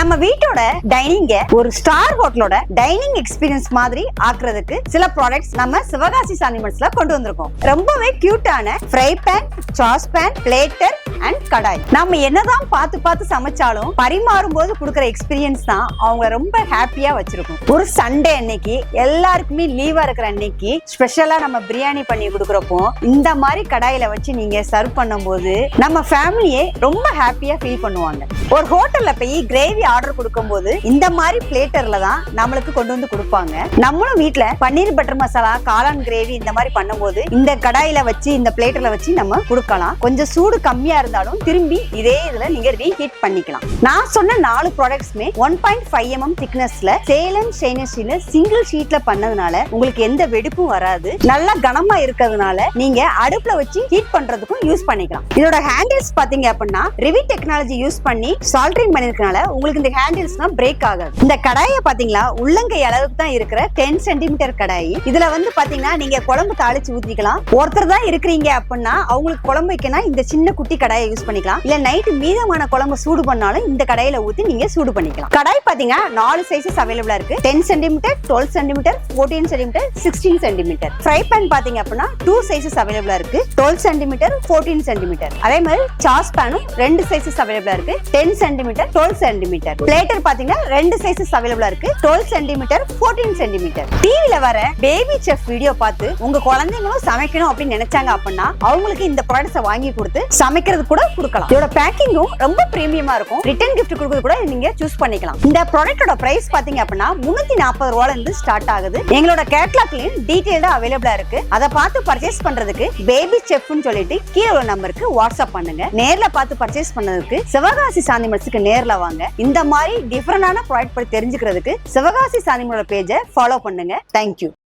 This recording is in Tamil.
நம்ம வீட்டோட டைனிங்க ஒரு ஸ்டார் ஹோட்டலோட டைனிங் எக்ஸ்பீரியன்ஸ் மாதிரி ஆக்குறதுக்கு சில ப்ராடக்ட்ஸ் நம்ம சிவகாசி சானிமல்ஸ்ல கொண்டு வந்திருக்கோம். ரொம்பவே கியூட்டான fry pan, sauce pan, platter and kadai. நம்ம என்னதான் பார்த்து சமைச்சாலும் பரிமாறும் போது கொடுக்குற எக்ஸ்பீரியன்ஸ் தான் அவங்க ரொம்ப ஹாப்பியா வச்சிருக்கும். ஒரு சண்டே அன்னைக்கு எல்லாருக்குமே லீவா இருக்கிற அன்னைக்கு ஸ்பெஷலா நம்ம பிரியாணி பண்ணி கொடுக்குறப்போ இந்த மாதிரி கடாயில வச்சு நீங்க சர்வ் பண்ணும் போது நம்ம ஃபேமிலியே ரொம்ப ஹாப்பியா ஃபீல் பண்ணுவாங்க. ஒரு ஹோட்டல்ல போய் கிரேவி ஆர்டர் கொடுக்கும் போது இந்த மாதிரி பிளேட்டர்ல தான் நம்மளுக்கு கொண்டு வந்து கொடுப்பாங்க. நம்மளும் வீட்டுல பன்னீர் பட்டர் மசாலா, காளான் கிரேவி இந்த மாதிரி பண்ணும்போது இந்த கடாயில வச்சு இந்த பிளேட்டர்ல வச்சு நம்ம கொடுக்கலாம். கொஞ்சம் சூடு கம்மியா இருந்தாலும் திரும்பி இதே இதுல நீங்க ரீஹீட் பண்ணிக்கலாம். நான் சொன்ன 4 ப்ராடக்ட்ஸ்மே 1.5 mm திக்னஸ்ல சேலம் ஸ்டெயின்லெஸ் ஸ்டீல்ல சிங்கிள் ஷீட்ல பண்ணதுனால உங்களுக்கு எந்த வெடிப்பும் வராது. நல்லா கனமா இருக்கிறதுனால நீங்க அடுப்புல வச்சு ஹீட் பண்றதுக்கும் யூஸ் பண்ணிக்கலாம். இதோட ஹேண்டில்ஸ் பாத்தீங்க அப்படின்னா ரிவிட் டெக்னாலஜி யூஸ் பண்ணி சால்டரிங் பண்ணிருக்கனால உங்களுக்கு இந்த ஹேண்டில்ஸ்லாம் பிரேக் ஆகாது. இந்த கடாயை பாத்தீங்களா உள்ளங்கை அளவுக்கு தான் இருக்கிற 10 சென்டிமீட்டர் கடாய். இதுல வந்து பாத்தீங்கன்னா நீங்க குழம்பு தாளிச்சு ஊத்திக்கலாம். ஒருத்தர் தான் இருக்கிறீங்க அப்படின்னா அவங்களுக்கு குழம்பு வைக்கணும் இந்த சின்ன குட்டி கடாயை யூஸ் பண்ணிக்கலாம். இல்ல நைட்டு மீதமான குழம்பு சூடு பண்ணாலும் இந்த கடாயில ஊத்தி நீங்க சூடு பண்ணிக்கலாம். கடாய் பாத்தீங்கன்னா 4 சைஸஸ் அவைலபிளா இருக்கு. 10 centimetre, 12 centimetre, 14 centimetre, 16 centimetre. Fry pan பாத்தீங்க அப்படின்னா 2 சைஸஸ் அவைலபிளா இருக்கு. 12 சென்டிமீட்டர், 14 சென்டிமீட்டர். அதே மாதிரி சாஸ் பேனும் 2 சைஸஸ் அவைலபிளா இருக்கு. 10 சென்டிமீட்டர், 12 சென்டிமீட்டர். பிளேட்டர் பாத்தீங்கன்னா 2 சைஸஸ் அவைலபிளா இருக்கு. 12 சென்டிமீட்டர், 14 சென்டிமீட்டர். டிவில வர பேபி செஃப் வீடியோ பார்த்து உங்க குழந்தைங்களும் சமைக்கணும் அப்படின்னு நினைச்சாங்க அப்படின்னா அவங்களுக்கு இந்த ப்ராடக்ட்ஸை வாங்கி கொடுத்து சமைக்கிறது கூட கொடுக்கலாம். இதோட பேக்கிங்கும் ரொம்ப பிரீமியமா இருக்கும். ரிட்டர்ன் கிஃப்ட் கொடுக்கிறது கூட நீங்க சூஸ் பண்ணிக்கலாம். இந்த ப்ராடக்ட்டோட பிரைஸ் பாத்தீங்க அப்படின்னா 340 ரூபாயில இருந்து ஸ்டார்ட் ஆகுது. எங்களோட கேட்டலாக்லயும் டீடைல்டா அவைலபிளா இருக்கு. அதை பார்த்து பர்ச்சேஸ் பண்றதுக்கு பேபி செஃப்னு சொல்லிட்டு கீழே உள்ள நம்பருக்கு வாட்ஸ்அப் பண்ணுங்க. நேர்ல பார்த்து பர்ச்சேஸ் பண்ணதுக்கு சிவகாசி சானிமல்ஸ்க்கு நேர்ல வாங்க. இந்த மாதிரி டிஃபரெண்டான ப்ராடக்ட் பத்தி தெரிஞ்சுக்கிறதுக்கு சிவகாசி சானிமலோட பேஜை ஃபாலோ பண்ணுங்க. தேங்க்யூ.